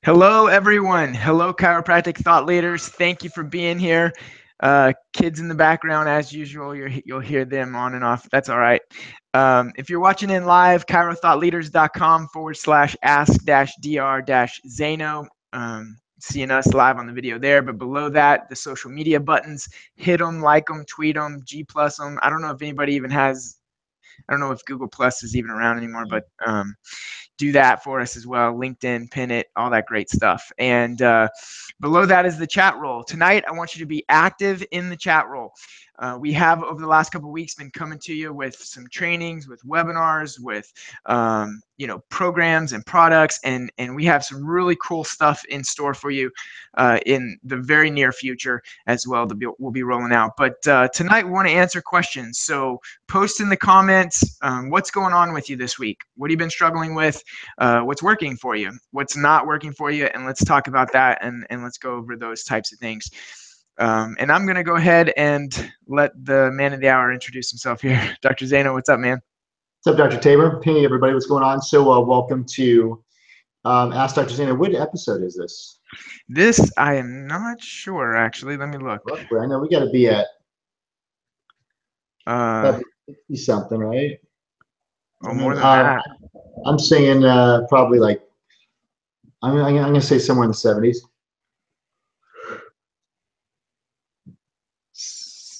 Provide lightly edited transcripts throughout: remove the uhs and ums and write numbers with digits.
Hello, everyone. Hello, Chiropractic Thought Leaders. Thank you for being here. Kids in the background, as usual, you'll hear them on and off. That's all right. If you're watching in live, chirothoughtleaders.com/ask-dr-Zaino. Seeing us live on the video there, but below that, the social media buttons, hit them, like them, tweet them, G plus them. I don't know if anybody even has, I don't know if Google Plus is even around anymore, but do that for us as well. LinkedIn, pin it, all that great stuff. And below that is the chat roll. Tonight, I want you to be active in the chat roll. We have, over the last couple of weeks, been coming to you with some trainings, with webinars, with programs and products, and we have some really cool stuff in store for you in the very near future as well. We'll be rolling out. But tonight, we want to answer questions. So post in the comments what's going on with you this week. What have you been struggling with? What's working for you? What's not working for you? And let's talk about that, and let's go over those types of things. And I'm going to go ahead and let the man of the hour introduce himself here. Dr. Zaino, what's up, man? What's up, Dr. Tabor? Hey, everybody, what's going on? So welcome to Ask Dr. Zaino. What episode is this? This, I am not sure, actually. Let me look. I know we got to be at 50 something, right? Oh, more than that. I'm saying probably like, I'm going to say somewhere in the 70s.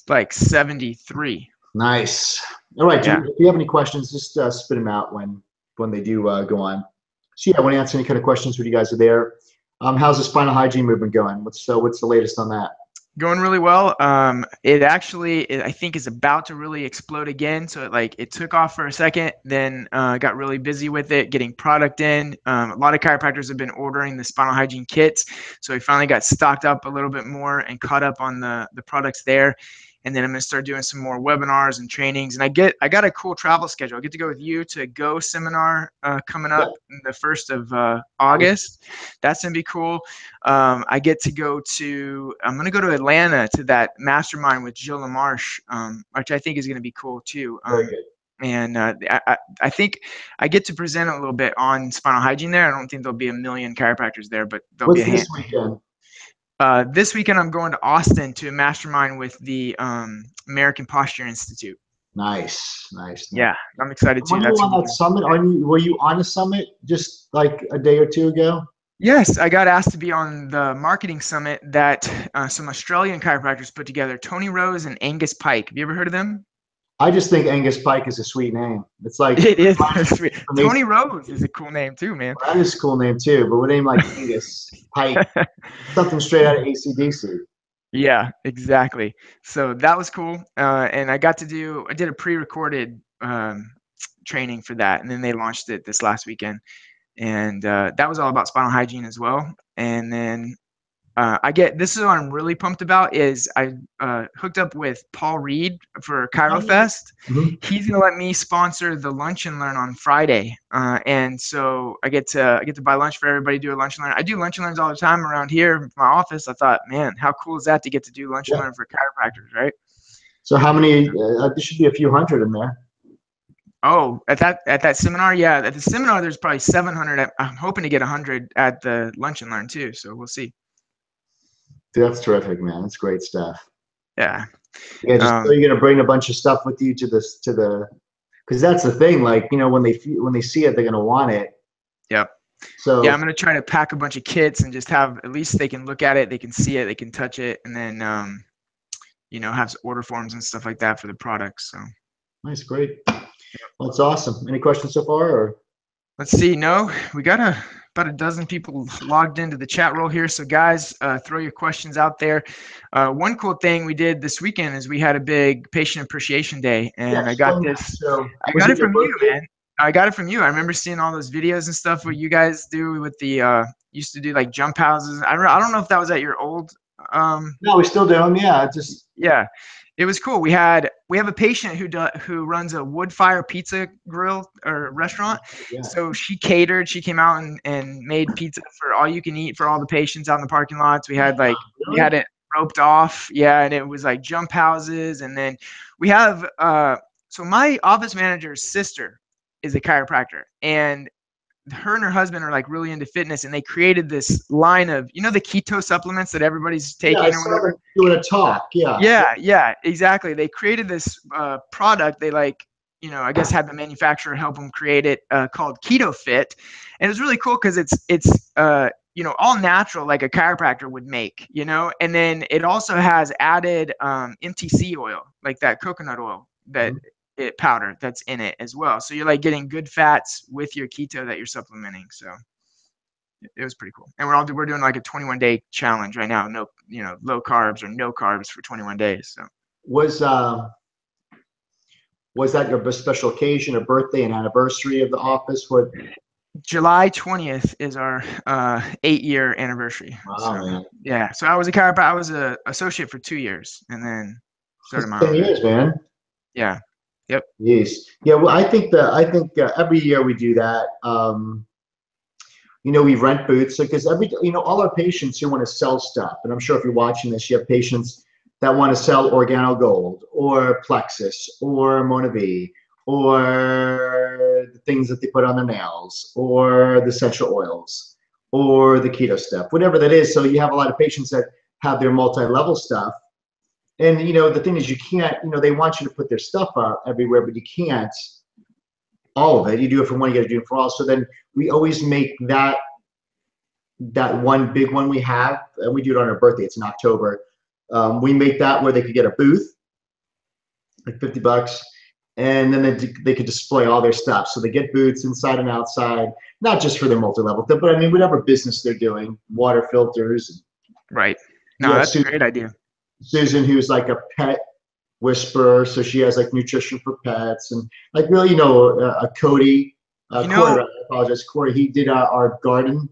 Like 73. Nice. All right. Yeah. If you have any questions, just spit them out when they do go on. So yeah, I want to answer any kind of questions when you guys are there. How's the spinal hygiene movement going? What's the latest on that? Going really well. It actually, I think, is about to really explode again. So it took off for a second, then got really busy with it, getting product in. A lot of chiropractors have been ordering the spinal hygiene kits, so we finally got stocked up a little bit more and caught up on the products there. And then I'm going to start doing some more webinars and trainings. And I got a cool travel schedule. I get to go with you to Go seminar coming up the 1st of August. That's going to be cool. I get to go to, I'm going to go to Atlanta to that mastermind with Jill LaMarche, which I think is going to be cool too. Very good. And I think I get to present a little bit on spinal hygiene there. I don't think there'll be a million chiropractors there, but there'll be a this weekend? This weekend, I'm going to Austin to a mastermind with the American Posture Institute. Nice. Yeah, I'm excited too. Were you on that summit? Were you on a summit just like a day or two ago? Yes, I got asked to be on the marketing summit that some Australian chiropractors put together, Tony Rose and Angus Pike. Have you ever heard of them? I just think Angus Pike is a sweet name. It's like it is sweet. Tony Rose is a cool name too, man. Well, that is a cool name too, but what name like Angus Pike? Something straight out of AC/DC. Yeah, exactly. So that was cool, and I did a pre-recorded training for that, and then they launched it this last weekend, and that was all about spinal hygiene as well. And then this is what I'm really pumped about is I hooked up with Paul Reed for ChiroFest. Mm-hmm. He's gonna let me sponsor the lunch and learn on Friday, and so I get to buy lunch for everybody. Do a lunch and learn. I do lunch and learns all the time around here in my office. I thought, man, how cool is that to get to do lunch and learn for chiropractors, right? So how many? There should be a few hundred in there. Oh, at that seminar, yeah. At the seminar, there's probably 700. I'm hoping to get 100 at the lunch and learn too. So we'll see. Dude, that's terrific, man. That's great stuff. Yeah. Yeah. So you're gonna bring a bunch of stuff with you to the, because that's the thing. Like, when they see it, they're gonna want it. Yep. So yeah, I'm gonna try to pack a bunch of kits and just have at least they can look at it, they can see it, they can touch it, and then have order forms and stuff like that for the products. So nice, great. Well, that's awesome. Any questions so far? Or let's see. No, we got about a dozen people logged into the chat roll here. So guys, throw your questions out there. One cool thing we did this weekend is we had a big patient appreciation day, and I got this. I got it from you, man. I got it from you. I remember seeing all those videos and stuff what you guys do with the used to do like jump houses. I don't know if that was at your old. No, we still do them. Yeah, it was cool. We have a patient who runs a wood fire pizza grill or restaurant. Yeah. So she catered. She came out and made pizza for all you can eat for all the patients out in the parking lots. We had we had it roped off. Yeah, and it was like jump houses. And then we have so my office manager's sister is a chiropractor, and her and her husband are like really into fitness, and they created this line of, you know, the keto supplements that everybody's Yeah, I taking or saw whatever. them doing a talk. Yeah. Yeah, exactly. They created this product. They like, you know, I guess had the manufacturer help them create it, called Keto Fit, and it was really cool because it's you know, all natural, like a chiropractor would make, you know, and then it also has added MTC oil, like that coconut oil that it powder that's in it as well. So you're like getting good fats with your keto that you're supplementing. So it was pretty cool. And we're doing like a 21-day challenge right now. No, you know, low carbs or no carbs for 21 days. So Was was that your special occasion, a birthday, an anniversary of the office? What? July 20th is our 8-year anniversary. Wow, So man. yeah, so I was a chiropractor. I was a associate for 2 years, and then started That's my 10 own. years, man. Yeah. Yep. Yes. Yeah. Well, I think every year we do that. You know, we rent booths because you know, all our patients who want to sell stuff, and I'm sure if you're watching this, you have patients that want to sell Organo Gold or Plexus or Monavi or the things that they put on their nails or the essential oils or the keto stuff, whatever that is. So you have a lot of patients that have their multi-level stuff. And, you know, the thing is you can't, you know, they want you to put their stuff up everywhere, but you can't all of it. You do it for one, you got to do it for all. So then we always make that one big one we have, and we do it on our birthday. It's in October. We make that where they could get a booth, like $50, and then they could display all their stuff. So they get booths inside and outside, not just for their multi-level, but I mean whatever business they're doing, water filters. Right. No, Yeah, that's a great idea. Susan, who's like a pet whisperer, so she has like nutrition for pets, and like really, you know, Cody, You Corey, know, I apologize, Corey, he did our garden,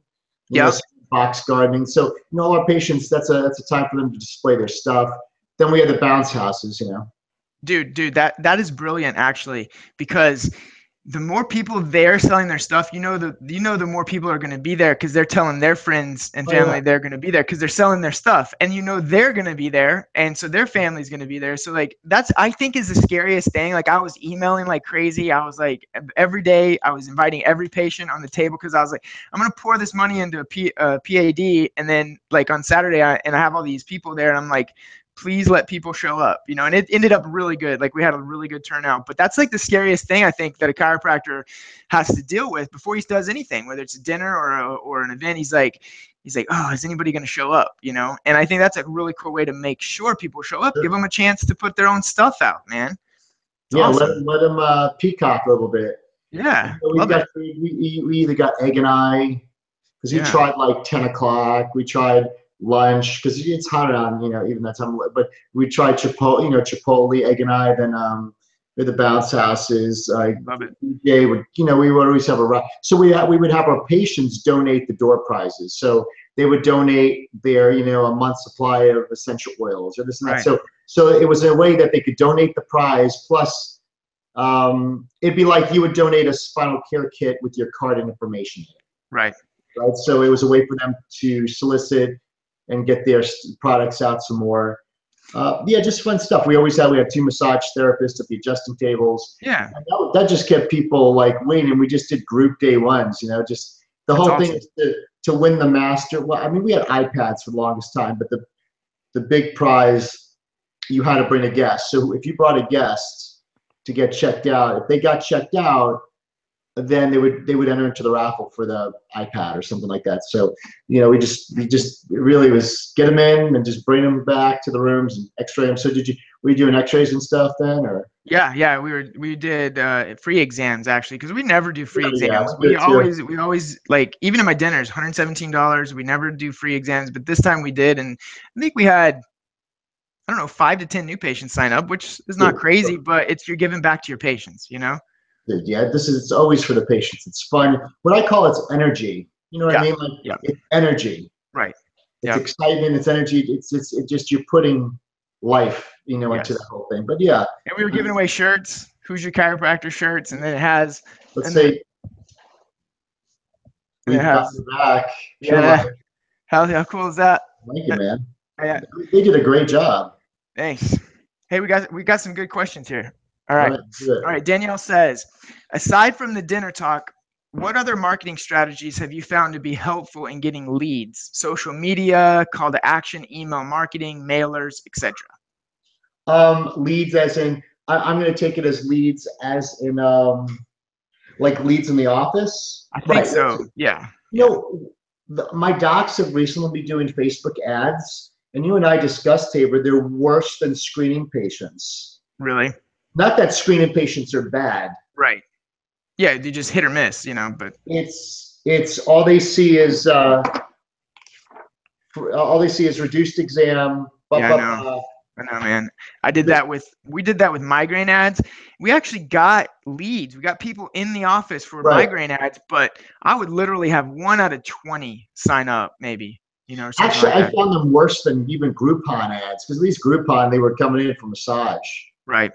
you know, yep. box gardening. So, you know, all our patients, that's a time for them to display their stuff. Then we have the bounce houses, you know. Dude, that is brilliant actually, because the more people there selling their stuff, the more people are going to be there because they're telling their friends and Oh yeah. family they're going to be there because they're selling their stuff, and you know they're going to be there, and so their family's going to be there. So like that's, I think, is the scariest thing. Like I was emailing like crazy. I was like every day I was inviting every patient on the table because I was like, I'm going to pour this money into a PAD, and then like on Saturday I have all these people there, and I'm like, please let people show up, you know, and it ended up really good. Like we had a really good turnout, but that's like the scariest thing I think that a chiropractor has to deal with before he does anything, whether it's a dinner or an event. He's like, oh, is anybody going to show up? You know? And I think that's a really cool way to make sure people show up, give them a chance to put their own stuff out, man. It's Yeah, awesome. let them peacock a little bit. Yeah. So Love it. we either got egg and I, because we Yeah. tried like 10 o'clock. We tried lunch because it's hot on, you know, even that time. But we tried Chipotle, you know, Chipotle, egg and I. Then with the bounce houses, Love it. DJ would, you know, we would always have a so we would have our patients donate the door prizes. So they would donate their, you know, a month's supply of essential oils or this and that. Right. So it was a way that they could donate the prize plus. It'd be like you would donate a spinal care kit with your card and information in it. Right. Right. So it was a way for them to solicit and get their products out some more. Yeah, just fun stuff. We had 2 massage therapists at the adjusting tables. Yeah. That just kept people like waiting. We just did group day ones, you know, just the That's whole awesome. thing is to win the master. Well, I mean, we had iPads for the longest time, but the big prize, you had to bring a guest. So if you brought a guest to get checked out, if they got checked out, then they would enter into the raffle for the iPad or something like that. So, you know, we just it really was get them in and just bring them back to the rooms and X-ray them. So were you doing X-rays and stuff then, or? Yeah, we did free exams actually, because we never do free Yeah, exams. we did too. We always like, even in my dinners, $117. We never do free exams, but this time we did, and I think we had, I don't know, 5 to 10 new patients sign up, which is not Dude, crazy, but you're giving back to your patients, you know? dude, yeah, it's always for the patients. It's fun. What I call it's energy. You know what I Yeah, mean? Like yeah, it's energy. right, It's yeah, excitement. It's energy. It's just you're putting life, you know, into that yes. whole thing. But yeah, And we were giving away shirts, Who's Your Chiropractor shirts, and then let's and then say and it we've got has, you back. Pure yeah. life. How cool is that? Thank you, man. Yeah, They did a great job. thanks. Hey, we got some good questions here. All All right. right, do it. All right. Danielle says, aside from the dinner talk, what other marketing strategies have you found to be helpful in getting leads? Social media, call to action, email marketing, mailers, etc. Leads as in, I'm going to take it as leads as in, like leads in the office. I think Right. so. Yeah. You know, my docs have recently been doing Facebook ads, and you and I discussed, Tabor, they're worse than screening patients. Really? Not that screening patients are bad. Right. Yeah, they just hit or miss, you know, but it's all they see is reduced exam. Yeah, I know, man. We did that with migraine ads. We actually got leads. We got people in the office for migraine ads, but I would literally have 1 out of 20 sign up, maybe, you know, or something Actually, like I found them worse than even Groupon ads, because at least Groupon, they were coming in for massage. Right.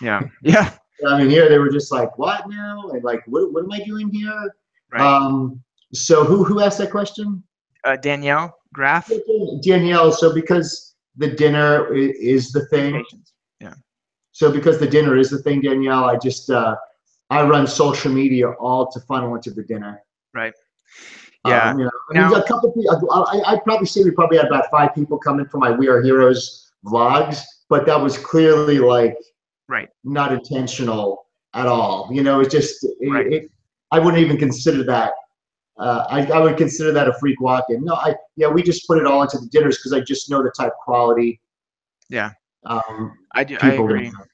Yeah. Yeah. I mean, here they were just like, what now? And like, what am I doing here? Right. So who asked that question? Danielle Graff. Danielle. So because the dinner is the thing. Yeah. So because the dinner is the thing, Danielle, I just I run social media all to funnel into the dinner. Right. Yeah. You know, I mean, a couple people. I'd probably say we probably had about 5 people coming for my We Are Heroes vlogs, but that was clearly like not intentional at all. You know, it's just I wouldn't even consider that. I would consider that a freak walk-in. No, we just put it all into the dinners because I just know the type of quality. Yeah. I agree. There.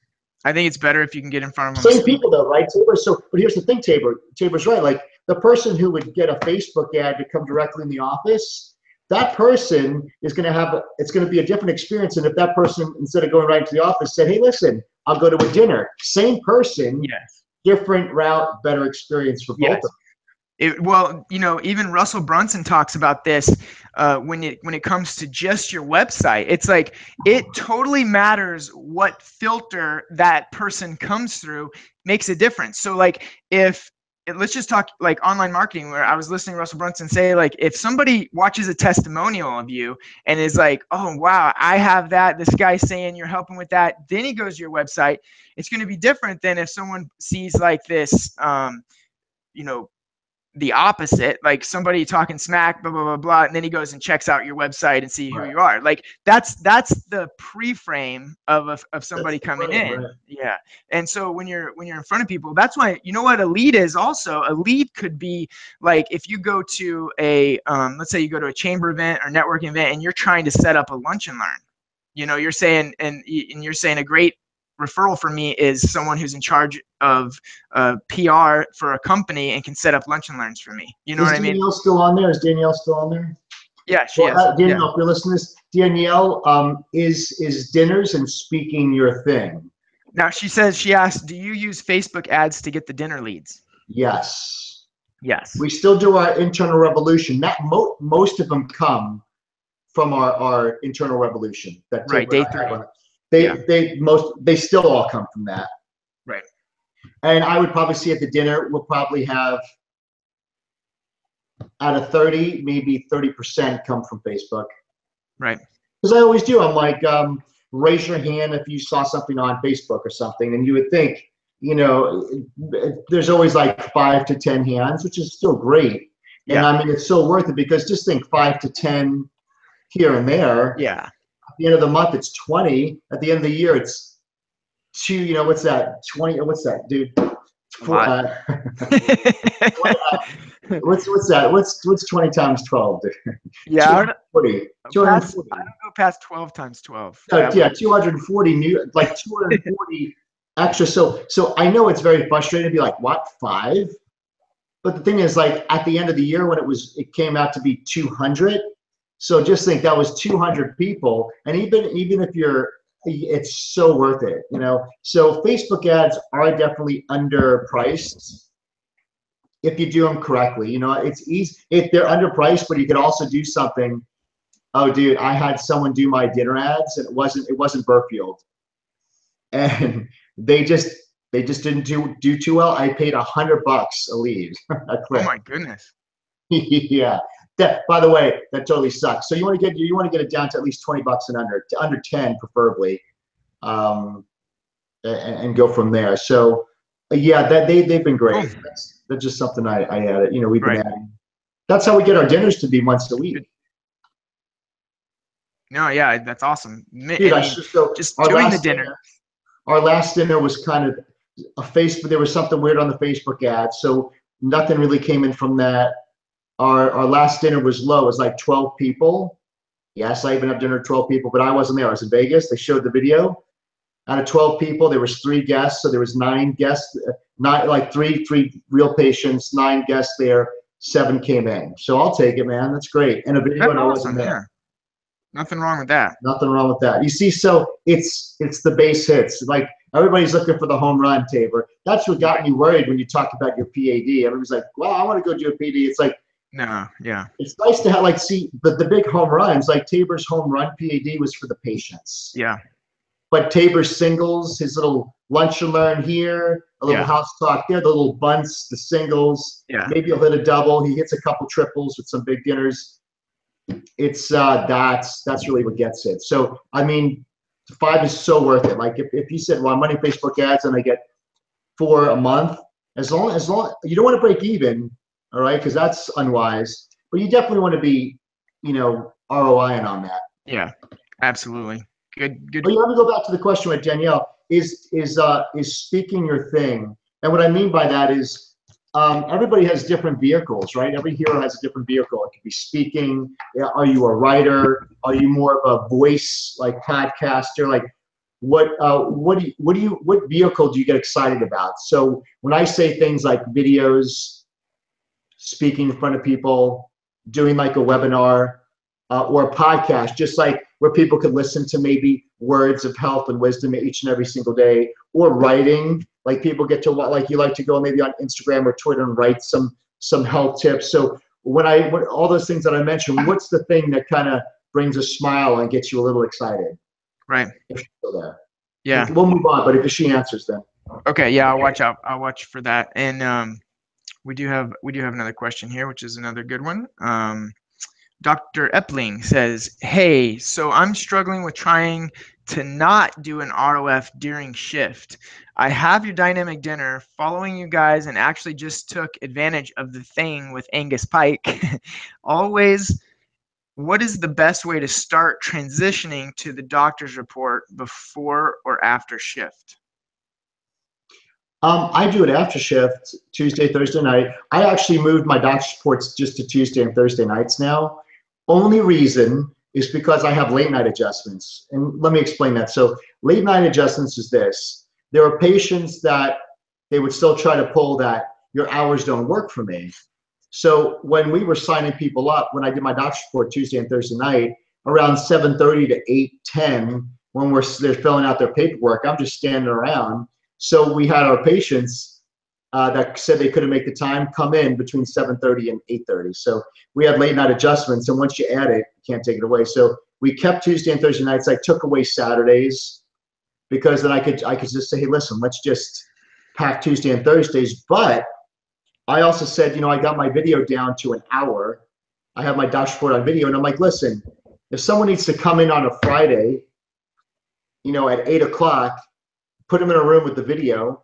I think it's better if you can get in front of them. Same people though, right, Tabor? So, but here's the thing, Tabor. Tabor's right. Like the person who would get a Facebook ad to come directly in the office, that person is going to have, it's going to be a different experience. And if that person, instead of going right to the office, said, hey, listen, I'll go to a dinner. Same person, different route, better experience for both of them. Well, you know, even Russell Brunson talks about this when it comes to just your website. It's like it totally matters what filter that person comes through makes a difference. So like let's just talk like online marketing, where I was listening to Russell Brunson say, like, if somebody watches a testimonial of you and is like, oh, wow, I have that, this guy's saying you're helping with that, then he goes to your website, it's going to be different than if someone sees like this, you know, the opposite, like somebody talking smack, blah, blah, blah, blah. And then he goes and checks out your website and see who you are. Like that's the pre-frame of somebody coming in. Right. Yeah. And so when you're in front of people, that's why, you know what a lead is also? A lead could be like, if you go to a, let's say you go to a chamber event or networking event and you're trying to set up a lunch and learn, you know, you're saying, and you're saying a great referral for me is someone who's in charge of PR for a company and can set up lunch and learns for me. You know what I mean? Is Danielle still on there? Is Danielle still on there? Yeah, she is. Danielle, if you're listening to this, Danielle, is dinners and speaking your thing? Now she asked, do you use Facebook ads to get the dinner leads? Yes. Yes. We still do our internal revolution. That most of them come from our internal revolution. That right, day 3. They still all come from that. Right. And I would probably see at the dinner, we'll probably have out of 30, maybe 30% come from Facebook. Right. Because I always do. I'm like, raise your hand if you saw something on Facebook or something. And you would think, you know, there's always like 5 to 10 hands, which is still great. And I mean, it's so worth it, because just think 5 to 10 here and there. Yeah. At the end of the month, it's 20. At the end of the year, it's 2. You know, what's that? 20. What's that, dude? What's that? What's 20 times 12? Dude? Yeah, 240. I don't go past 12 times 12. Yeah, 240 like 240 extra. So I know it's very frustrating to be like, what, 5? But the thing is, like, at the end of the year, when it came out to be 200. So just think that was 200 people, and even if it's so worth it, you know. So Facebook ads are definitely underpriced if you do them correctly. You know, it's easy if they're underpriced, but you could also do something. Oh, dude, I had someone do my dinner ads, and it wasn't Burfield, and they just didn't do too well. I paid $100 a lead. Oh my goodness. Yeah. That, by the way, that totally sucks. So you want to get it down to at least $20 and under 10 preferably, and go from there. So Yeah, that they've been Cool. great. That's just something I added. You know, we've been Right. adding. That's how we get our dinners to be once a week. Good. No, yeah, that's awesome. Dude, I mean, so just doing the dinner. our last dinner was kind of a Facebook. There was something weird on the Facebook ad, so nothing really came in from that. Our last dinner was low. It was like 12 people. Yes, I even have dinner with 12 people, but I wasn't there. I was in Vegas. They showed the video. Out of 12 people, there was 3 guests, so there was 9 guests. Not like three real patients, 9 guests there. 7 came in. So I'll take it, man. That's great. And a video, That's and I wasn't awesome. there. Yeah. Nothing wrong with that. Nothing wrong with that. You see, so it's the base hits. Like everybody's looking for the home run, Tabor. That's what got me worried when you talked about your PAD. Everybody's like, "Well, I want to go do a PAD." It's like, No, yeah. it's nice to have see the big home runs. Like Tabor's home run PAD was for the patients. Yeah. But Tabor's singles, his little lunch and learn here, a little house talk there, the little bunts, the singles. Yeah. Maybe he'll hit a double. He hits a couple triples with some big dinners. It's that's really what gets it. So I mean, 5 is so worth it. Like if you said, well, I'm running Facebook ads and I get 4 a month, as long you don't want to break even, all right, because that's unwise. But you definitely want to be, ROIing on that. Yeah, absolutely. Good. But let me go back to the question with Danielle. Is speaking your thing? And what I mean by that is everybody has different vehicles, right? Every hero has a different vehicle. It could be speaking. Are you a writer? Are you more of a voice, like podcaster? Like what vehicle do you get excited about? So when I say things like videos, speaking in front of people, doing like a webinar or a podcast, just like where people could listen to maybe words of health and wisdom each and every single day, or writing, like people get to, like you like to go maybe on Instagram or Twitter and write some health tips. So when all those things that I mentioned, what's the thing that kind of brings a smile and gets you a little excited? Right. If she's still there. Yeah. We'll move on, but if she answers then. Okay. Yeah, I'll watch out. I'll watch for that. And we do have another question here, which is another good one. Dr. Epling says, "Hey, so I'm struggling with trying to not do an ROF during shift. I have your dynamic dinner, following you guys, and actually just took advantage of the thing with Angus Pike. Always, what is the best way to start transitioning to the doctor's report before or after shift?" I do it after shift, Tuesday, Thursday night. I actually moved my doctor's reports just to Tuesday and Thursday nights now. Only reason is because I have late night adjustments. And let me explain that. So late night adjustments is this. There are patients that they would still try to pull that your hours don't work for me. So when we were signing people up, when I did my doctor's report Tuesday and Thursday night, around 7:30 to 8:10, when they're filling out their paperwork, I'm just standing around. So we had our patients that said they couldn't make the time come in between 7:30 and 8:30. So we had late night adjustments, and once you add it, you can't take it away. So we kept Tuesday and Thursday nights. I took away Saturdays because then I could just say, hey, listen, let's just pack Tuesday and Thursdays. But I also said, I got my video down to an hour. I have my doctor's report on video, and I'm like, listen, if someone needs to come in on a Friday, at 8 o'clock, put them in a room with the video,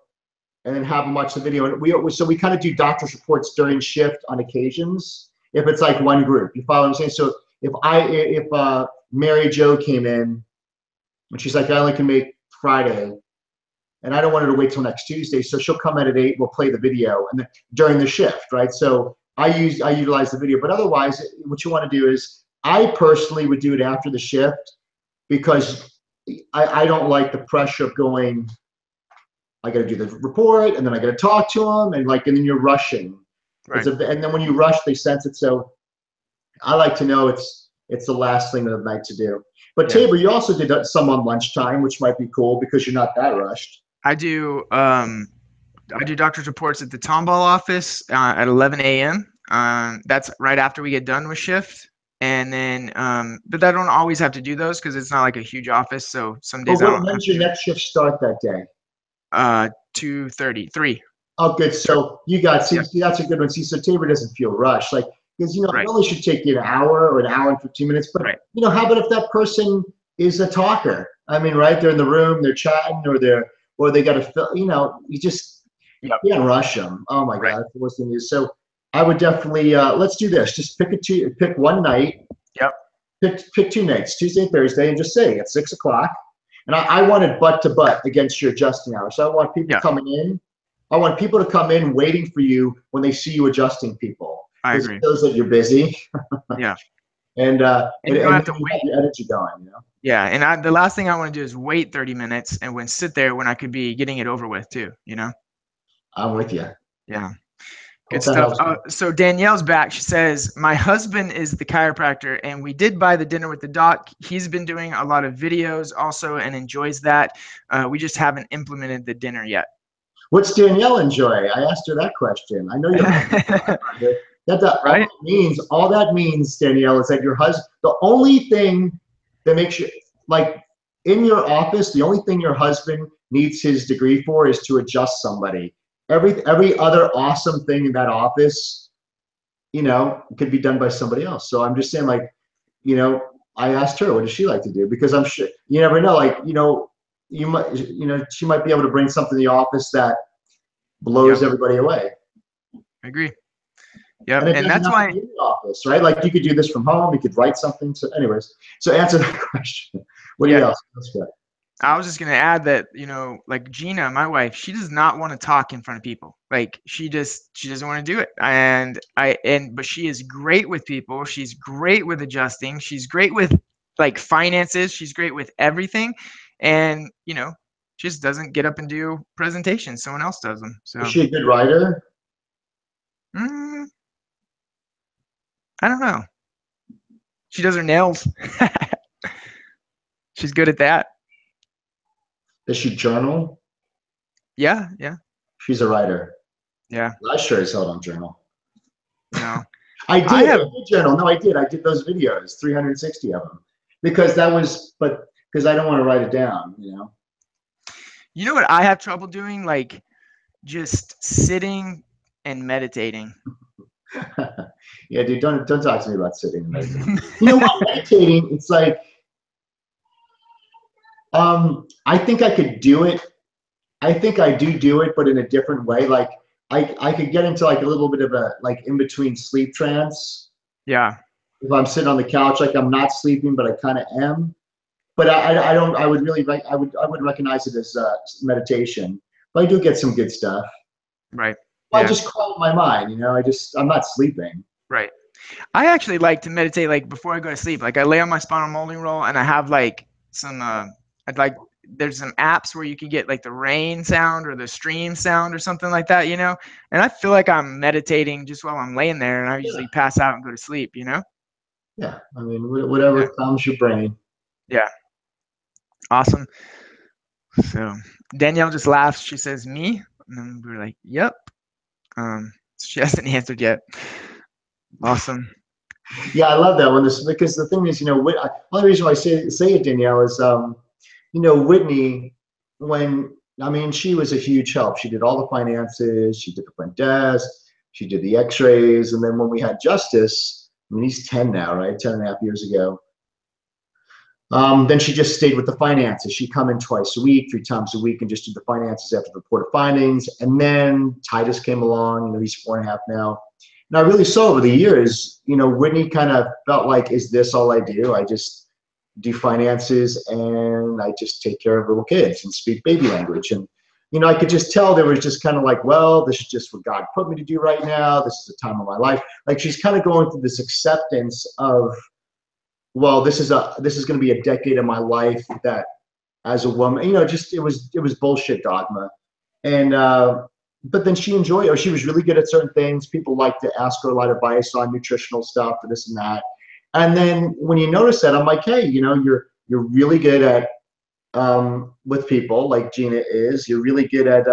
and then have them watch the video. And we kind of do doctor's reports during shift on occasions. If it's like one group, you follow what I'm saying? So if Mary Jo came in and she's like, I only can make Friday, and I don't want her to wait till next Tuesday, so she'll come in at 8. We'll play the video and then during the shift, right? So I utilize the video, but otherwise, what you want to do is I personally would do it after the shift because I don't like the pressure of going. I got to do the report, and then I got to talk to them, and then you're rushing. Right. And then when you rush, they sense it. So I like to know it's the last thing of the night to do. But Tabor, you also did some on lunchtime, which might be cool because you're not that rushed. I do doctor's reports at the Tomball office at 11 a.m. That's right after we get done with shift. And then, but I don't always have to do those because it's not like a huge office. So some days I don't. When's your next shift start that day? 2:33. Oh, good. So you got, see, that's a good one. See, so Tabor doesn't feel rushed. Because, it only should take you an hour or an hour and 15 minutes. But, how about if that person is a talker? I mean, right? They're in the room, they're chatting, or they got to fill, Yep. You can't rush them. Oh my Right. God, that's the worst thing is. So I would definitely let's do this. Just pick one night, Yep. pick 2 nights, Tuesday and Thursday, and just say at 6 o'clock. And I want it butt to butt against your adjusting hours. So I want people Yeah. coming in. I want people to come in waiting for you when they see you adjusting people, I because it agree. shows that you're busy. Yeah. and And you don't have to you have wait. your energy going, you know. Yeah. And the last thing I want to do is wait 30 minutes and when sit there when I could be getting it over with too, you know? I'm with you. Yeah. Good Hope that stuff. helps. So Danielle's back. She says, my husband is the chiropractor and we did buy the dinner with the doc. He's been doing a lot of videos also and enjoys that. We just haven't implemented the dinner yet. What's Danielle enjoy? I asked her that question. I know your husband's a chiropractor. Right? All that means, Danielle, is that your husband, the only thing that makes you, like, in your office, the only thing your husband needs his degree for is to adjust somebody. Every other awesome thing in that office, you know, could be done by somebody else. So I'm just saying, like, you know, I asked her, what does she like to do? Because I'm sure you never know, like, she might be able to bring something to the office that blows Yep. everybody away. I agree. Yep. And it And doesn't that's have to why be in the office, right? Like you could do this from home, you could write something. So anyways, so answer that question. What do you yeah, else? That's good. I was just gonna add that, like Gina, my wife, she does not want to talk in front of people. Like she doesn't want to do it. But she is great with people. She's great with adjusting. She's great with like finances. She's great with everything. And just doesn't get up and do presentations. Someone else does them. Is So she a good writer? mm, I don't know. She does her nails. She's good at that. Does she journal? Yeah, yeah, She's a writer. yeah. I sure as hell don't journal. No. I I did. I have did journal. No, I did. I did those videos, 360 of them, because because I don't want to write it down. You know. You know what I have trouble doing? Like just sitting and meditating. Yeah, dude. Don't talk to me about sitting and meditating. You know what? Meditating. It's like I think I could do it. I think I do it, but in a different way. Like I could get into like a little bit of a like in between sleep trance. Yeah, If I'm sitting on the couch, like I'm not sleeping, but I kind of am. But I don't. I would really I would recognize it as meditation. But I do get some good stuff. right. I Yeah, just quiet my mind. You know, I'm not sleeping. right. I actually like to meditate like before I go to sleep. Like I lay on my spinal molding roll and I have like some I'd like there's some apps where you can get like the rain sound or the stream sound or something like that, And I feel like I'm meditating just while I'm laying there and I Yeah. usually pass out and go to sleep. Yeah. I mean, whatever Yeah. calms your brain. Yeah. Awesome. So Danielle just laughs. She says, "Me?" And then we're like, "Yep." She hasn't answered yet. Awesome. Yeah, I love that one. Because the thing is, only reason why I say it, Danielle, is Whitney, when I mean, she was a huge help. She did all the finances, she did the front desk, she did the X-rays, and then when we had Justice, I mean, he's 10 now, right? 10 and a half years ago. Then she just stayed with the finances. She'd come in twice a week, 3 times a week, and just do the finances after the report of findings. And then Titus came along. He's 4.5 now. And I really saw over the years, Whitney kind of felt like, is this all I do? I just do finances and I just take care of little kids and speak baby language. And, I could just tell there was just kind of like, well, this is just what God put me to do right now. This is the time of my life. Like she's kind of going through this acceptance of, well, this is going to be a decade of my life that as a woman, just it was bullshit dogma. And but then she enjoyed it, or she was really good at certain things. People like to ask her a lot of advice on nutritional stuff and this and that. And then when you notice that, I'm like, hey, you're really good at with people like Gina is. You're really good at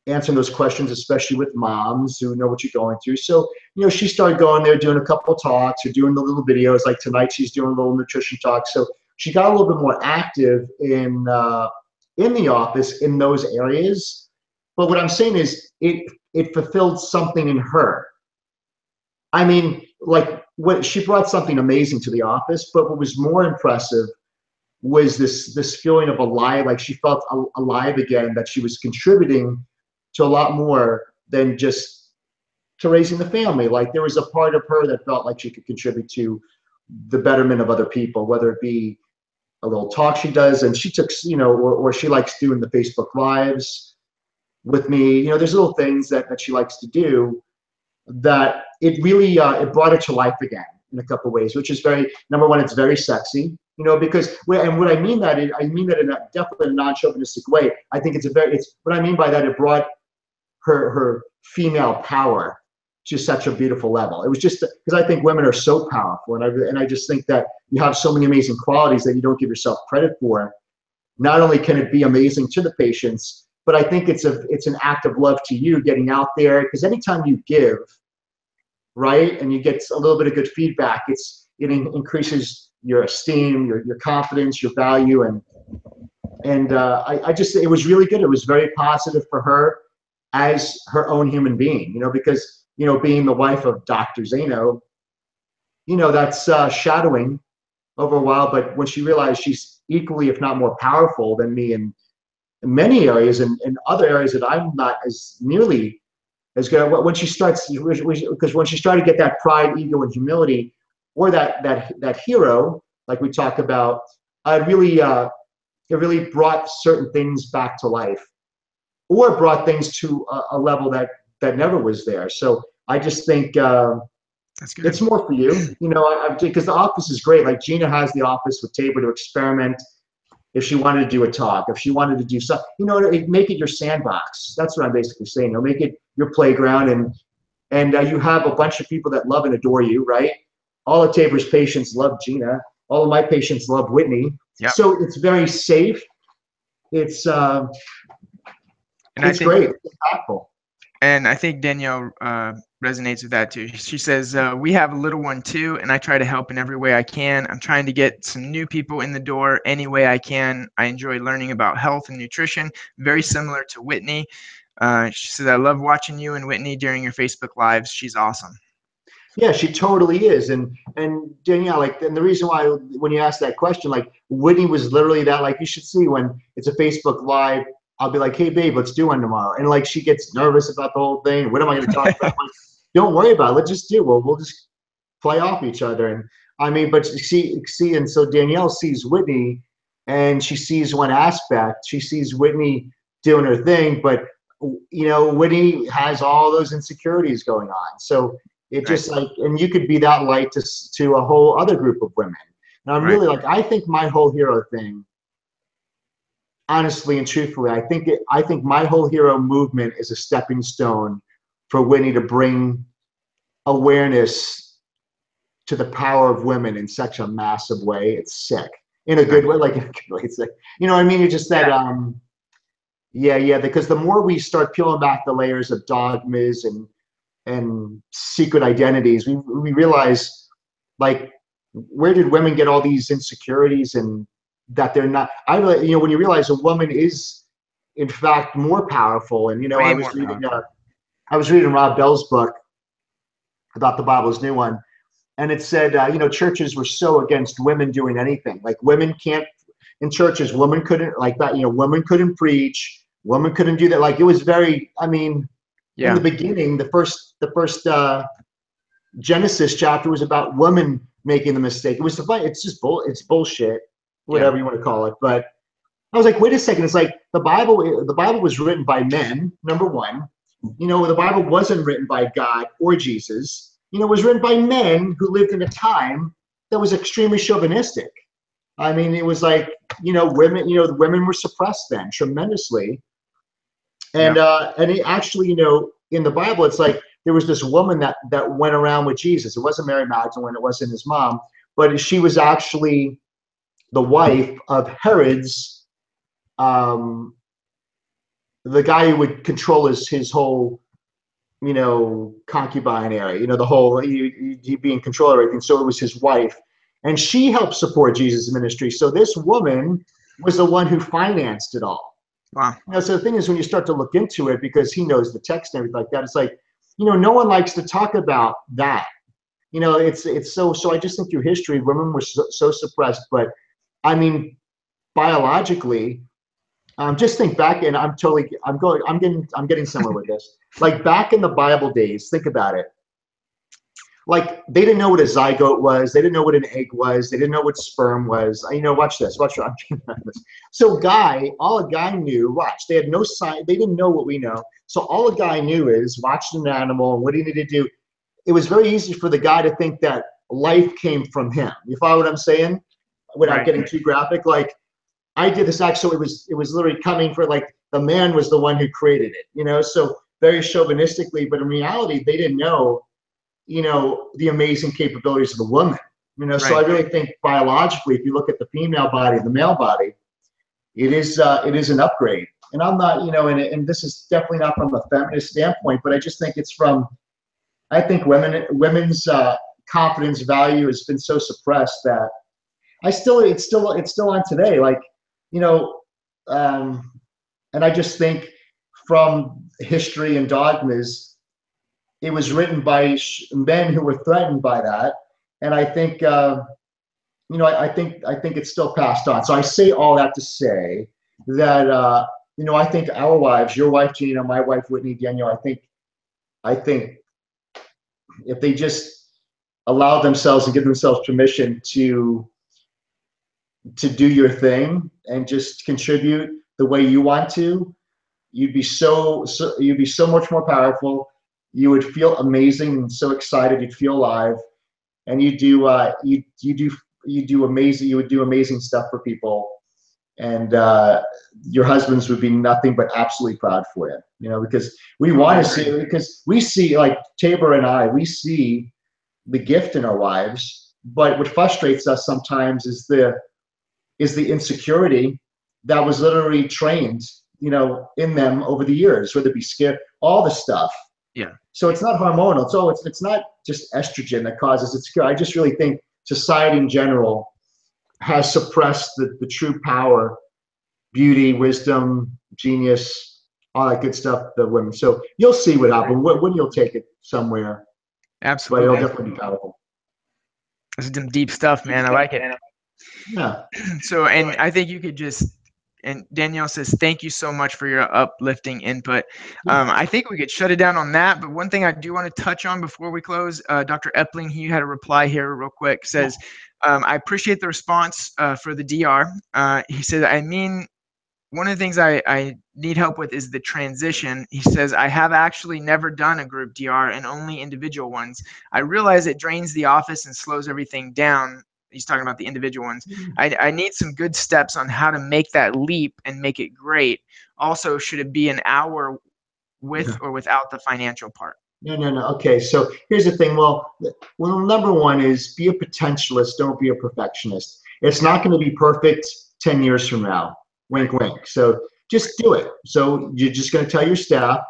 answering those questions, especially with moms who know what you're going through. So, she started going there, doing a couple of talks or doing the little videos. Like tonight, she's doing a little nutrition talk. So she got a little bit more active in the office in those areas. But what I'm saying is it fulfilled something in her. I mean, like she brought something amazing to the office, but what was more impressive was this feeling of alive, like she felt alive again, that she was contributing to a lot more than just to raising the family. Like there was a part of her that felt like she could contribute to the betterment of other people, whether it be a little talk she does, and she took, or she likes doing the Facebook Lives with me. There's little things that she likes to do that it really, it brought her to life again in a couple of ways, which is number one, it's very sexy, because, and what I mean that is, I mean that in a definitely non-chauvinistic way. I think it's what I mean by that, it brought her female power to such a beautiful level. It was just because I think women are so powerful, and I just think that you have so many amazing qualities that you don't give yourself credit for. Not only can it be amazing to the patients, but I think it's an act of love to you getting out there, because anytime you give, right, and you get a little bit of good feedback, it increases your esteem, your confidence, your value, and I just, it was really good. It was very positive for her as her own human being, because being the wife of Dr. Zaino, that's shadowing over a while. But when she realized she's equally, if not more powerful than me in many areas, and in other areas that I'm not as nearly as good, when she starts, because when she started to get that pride, ego, and humility, or that hero, like we talked about, it really brought certain things back to life, or brought things to a level that never was there. So I just think That's good. it's more for you, because the office is great. Like Gina has the office with Tabor to experiment. If she wanted to do a talk, if she wanted to do something, make it your sandbox. That's what I'm basically saying. Make it your playground, and you have a bunch of people that love and adore you, right? All of Tabor's patients love Gina. All of my patients love Whitney. Yep. So it's very safe. It's And it's great. It's impactful. And I think Danielle resonates with that too. She says, we have a little one too, and I try to help in every way I can. I'm trying to get some new people in the door any way I can. I enjoy learning about health and nutrition, very similar to Whitney. She says, I love watching you and Whitney during your Facebook Lives. She's awesome. Yeah, she totally is. And Danielle, and the reason why, when you asked that question, Whitney was literally that, you should see when it's a Facebook Live, I'll be like, hey, babe, let's do one tomorrow. And she gets nervous about the whole thing. What am I going to talk about? Don't worry about it. Let's just do it. We'll just play off each other. And I mean, but see, and so Danielle sees Whitney, and she sees one aspect. She sees Whitney doing her thing, but Whitney has all those insecurities going on. So it just and you could be that light to a whole other group of women. And I'm really I think my whole hero thing, honestly and truthfully, I think my whole hero movement is a stepping stone for Whitney to bring awareness to the power of women in such a massive way. It's sick in a good way, in a good way. It's like, what I mean? It's just that, because the more we start peeling back the layers of dogmas and secret identities, we realize, where did women get all these insecurities, and that they're not, when you realize a woman is in fact more powerful. And I was reading Rob Bell's book about the Bible's new one, and it said churches were so against women doing anything. Women can't, in churches, women couldn't, women couldn't preach, women couldn't do that. It was very, in the beginning, the first Genesis chapter was about women making the mistake. It's just it's bullshit, whatever you want to call it. But I was like, wait a second. It's the Bible was written by men, number one. The Bible wasn't written by God or Jesus. It was written by men who lived in a time that was extremely chauvinistic. I mean, it was women, the women were suppressed then tremendously. And and it actually, in the Bible, it's there was this woman that went around with Jesus. It wasn't Mary Magdalene, it wasn't his mom, but she was actually the wife of Herod's, the guy who would control his whole, concubine area, the whole, he'd be in control of everything. So it was his wife, and she helped support Jesus' ministry. So this woman was the one who financed it all. Wow. So the thing is, when you start to look into it, because he knows the text and everything like that, it's no one likes to talk about that. It's so I just think through history, women were so suppressed. But I mean, biologically, Just think back, and I'm getting somewhere with this. Like back in the Bible days, think about it. Like they didn't know what a zygote was. They didn't know what an egg was. They didn't know what sperm was. You know, watch this. Watch what I'm getting at this. So all a guy knew, watch, they had no science. They didn't know what we know. So all a guy knew is watching an animal and what he needed to do. It was very easy for the guy to think that life came from him. You follow what I'm saying? Without getting too graphic, like I did this act, so it was literally coming for, like, the man was the one who created it, you know, so very chauvinistically, but in reality, they didn't know, you know, the amazing capabilities of the woman, you know, so I really think biologically, if you look at the female body and the male body, it is an upgrade. And I'm not, you know, and this is definitely not from a feminist standpoint, but I just think it's from, I think women's confidence value has been so suppressed that it's still on today. Like, you know, and I just think from history and dogmas, it was written by men who were threatened by that. And I think, you know, I think it's still passed on. So I say all that to say that, you know, I think our wives, your wife, Gina, my wife, Whitney, Danielle, I think if they just allow themselves and give themselves permission to do your thing and just contribute the way you want to, you'd be so much more powerful. You would feel amazing and so excited. You'd feel alive, and you would do amazing stuff for people, and your husbands would be nothing but absolutely proud for you. You know, because we want to see, because we see, like Tabor and I, we see the gift in our wives, but what frustrates us sometimes is the insecurity that was literally trained, you know, in them over the years, whether it be scared, all the stuff. Yeah. So it's not hormonal. It's not just estrogen that causes insecurity. I just really think society in general has suppressed the true power, beauty, wisdom, genius, all that good stuff, the women. So you'll see what happens when you'll take it somewhere. Absolutely. But it'll definitely be powerful. This is some deep stuff, man. I like it. Yeah. So, and I think you could just, and Danielle says, thank you so much for your uplifting input. I think we could shut it down on that. But one thing I do want to touch on before we close, Dr. Epling, he had a reply here real quick, says, I appreciate the response for the DR. He said, I mean, one of the things I need help with is the transition. He says, I have actually never done a group DR and only individual ones. I realize it drains the office and slows everything down. He's talking about the individual ones. I need some good steps on how to make that leap and make it great. Also, should it be an hour with or without the financial part? No. Okay, so here's the thing. Well, number one is be a potentialist. Don't be a perfectionist. It's not going to be perfect 10 years from now. Wink, wink. So just do it. So you're just going to tell your staff,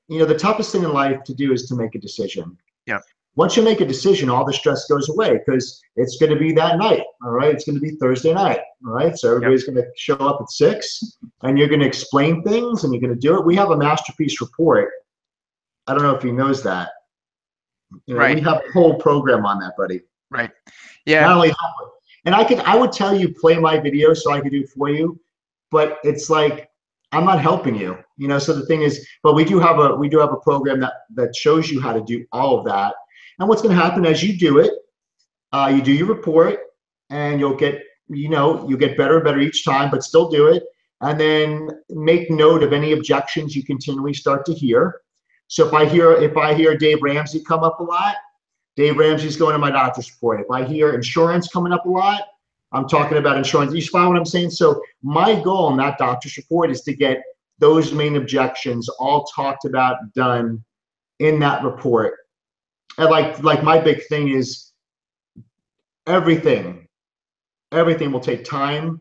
you know, the toughest thing in life to do is to make a decision. Yeah. Once you make a decision, all the stress goes away because it's going to be that night. All right. It's going to be Thursday night. All right. So everybody's going to show up at 6 and you're going to explain things and you're going to do it. We have a masterpiece report. I don't know if he knows that. You know, we have a whole program on that, buddy. Right. Yeah. Not only that, and I would tell you play my video so I could do it for you, but it's like I'm not helping you. You know, so the thing is, but we do have a program that shows you how to do all of that. And what's going to happen as you do it, you do your report, and you'll get better and better each time, but still do it. And then make note of any objections you continually start to hear. So if I hear Dave Ramsey come up a lot, Dave Ramsey's going to my doctor's report. If I hear insurance coming up a lot, I'm talking about insurance. You follow what I'm saying? So my goal in that doctor's report is to get those main objections all talked about, done in that report. And like my big thing is everything will take time,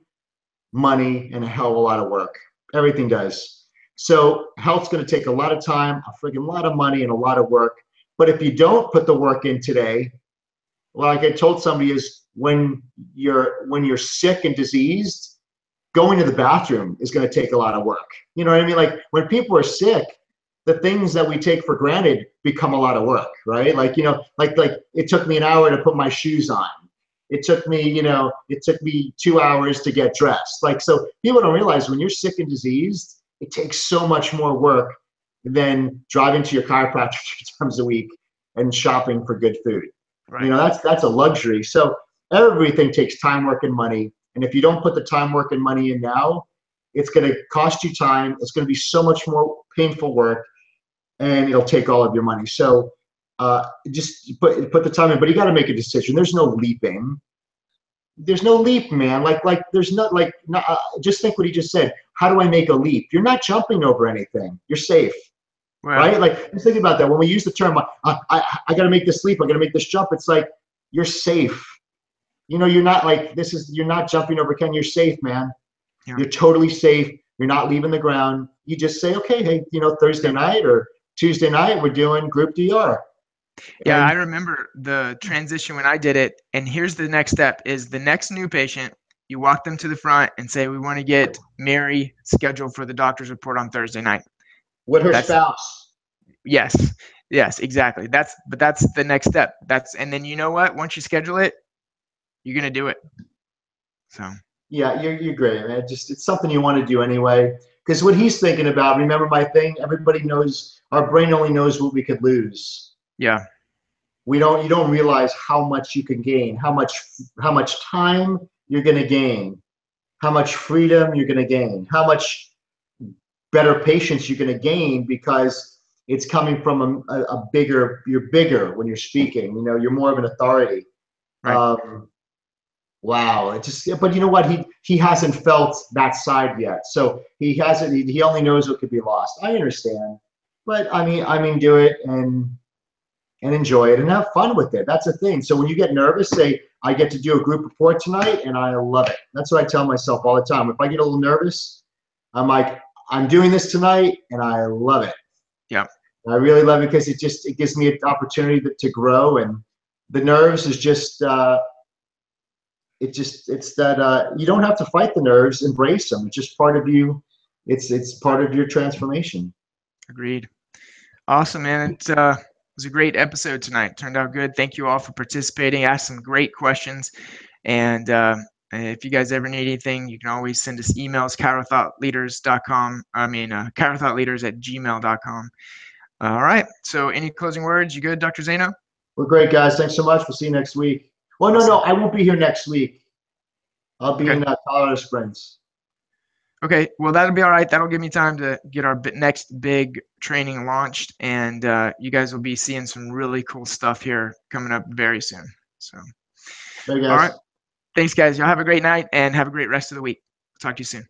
money, and a hell of a lot of work. Everything does. So health's going to take a lot of time, a freaking lot of money, and a lot of work. But if you don't put the work in today, like I told somebody, is when you're sick and diseased, going to the bathroom is going to take a lot of work. You know what I mean? Like when people are sick, the things that we take for granted become a lot of work, right? Like, you know, like it took me an hour to put my shoes on. It took me, it took me 2 hours to get dressed. Like, so people don't realize when you're sick and diseased, it takes so much more work than driving to your chiropractor 3 times a week and shopping for good food. Right. That's a luxury. So everything takes time, work, and money. And if you don't put the time, work, and money in now, it's going to cost you time. It's going to be so much more painful work, and it'll take all of your money. So just put the time in, but you got to make a decision. There's no leaping. There's no leap, man. Like there's not just think what he just said. How do I make a leap? You're not jumping over anything. You're safe, right? Like just think about that. When we use the term, I got to make this leap. I got to make this jump. It's like you're safe. You're not like you're not jumping over Ken. You're safe, man. Yeah. You're totally safe. You're not leaving the ground. You just say, okay, hey, Thursday night or Tuesday night, we're doing group DR. Yeah, I remember the transition when I did it. And here's the next step is the next new patient, you walk them to the front and say, we want to get Mary scheduled for the doctor's report on Thursday night. With her spouse. Yes, exactly. That's the next step. And then you know what? Once you schedule it, you're going to do it. So. Yeah, you're great, man. It's something you want to do anyway. Because what he's thinking about, remember my thing, everybody knows, our brain only knows what we could lose. Yeah. You don't realize how much you can gain, how much time you're going to gain, how much freedom you're going to gain, how much better patience you're going to gain because it's coming from you're bigger when you're speaking, you're more of an authority. Right. Wow. But you know what? He hasn't felt that side yet. So he only knows what could be lost. I understand. But I mean, do it and enjoy it and have fun with it. That's the thing. So when you get nervous, say, I get to do a group report tonight and I love it. That's what I tell myself all the time. If I get a little nervous, I'm like, I'm doing this tonight and I love it. Yeah. I really love it because it gives me an opportunity to grow, and the nerves is just, it's that you don't have to fight the nerves, embrace them. It's just part of you. It's part of your transformation. Agreed. Awesome, man. It was a great episode tonight. Turned out good. Thank you all for participating. Asked some great questions. And if you guys ever need anything, you can always send us emails, chirothoughtleaders.com. chirothoughtleaders@gmail.com. All right. So any closing words? You good, Dr. Zaino? We're great, guys. Thanks so much. We'll see you next week. Well, no, I won't be here next week. I'll be in Colorado Springs. Okay, well, that'll be all right. That'll give me time to get our next big training launched, and you guys will be seeing some really cool stuff here coming up very soon. So, hey, guys. All right. Thanks, guys. Y'all have a great night and have a great rest of the week. Talk to you soon.